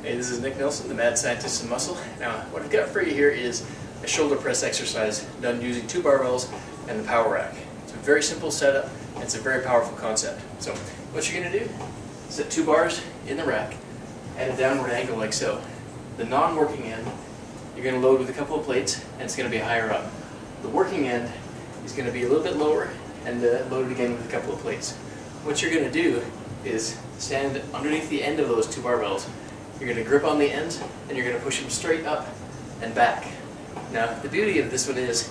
Hey, this is Nick Nilsson, the mad scientist in muscle. Now, what I've got for you here is a shoulder press exercise done using 2 barbells and the power rack. It's a very simple setup, and it's a very powerful concept. So, what you're going to do, set 2 bars in the rack at a downward angle like so. The non-working end, you're going to load with a couple of plates, and it's going to be higher up. The working end is going to be a little bit lower, and loaded again with a couple of plates. What you're going to do is stand underneath the end of those 2 barbells. You're going to grip on the ends, and you're going to push them straight up and back. Now, the beauty of this one is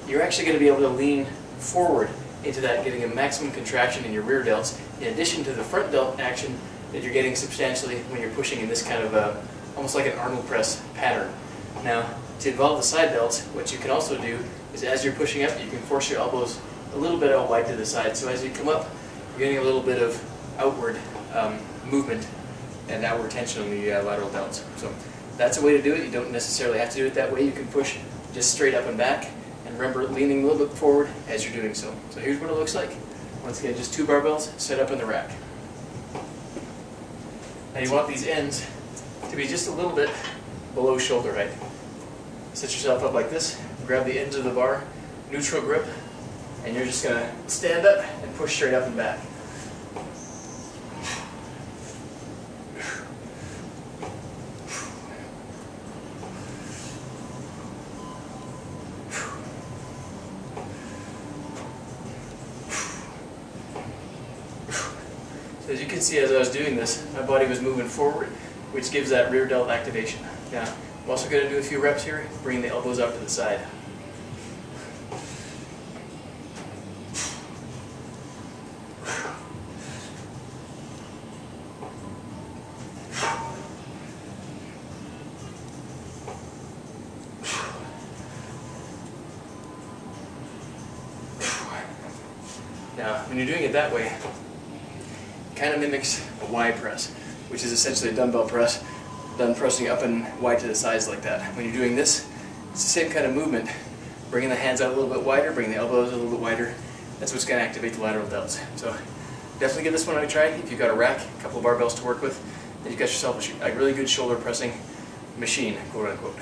you're actually going to be able to lean forward into that, getting a maximum contraction in your rear delts, in addition to the front delt action that you're getting substantially when you're pushing in this kind of almost like an Arnold press pattern. Now, to involve the side delts, what you can also do is as you're pushing up, you can force your elbows a little bit out wide to the side. So as you come up, you're getting a little bit of outward movement and outward tension on the lateral delts. So that's a way to do it. You don't necessarily have to do it that way. You can push just straight up and back, and remember leaning a little bit forward as you're doing so. So here's what it looks like. Once again, just 2 barbells set up in the rack. Now you want these ends to be just a little bit below shoulder height. Set yourself up like this, grab the ends of the bar, neutral grip, and you're just going to stand up and push straight up and back. So as you can see, as I was doing this, my body was moving forward, which gives that rear delt activation. Now, I'm also going to do a few reps here, bringing the elbows out to the side. Now, when you're doing it that way, it kind of mimics a Y press, which is essentially a dumbbell press, done pressing up and wide to the sides like that. When you're doing this, it's the same kind of movement, bringing the hands out a little bit wider, bringing the elbows a little bit wider. That's what's going to activate the lateral delts. So definitely give this one a try. If you've got a rack, a couple of barbells to work with, then you've got yourself a really good shoulder pressing machine, quote unquote.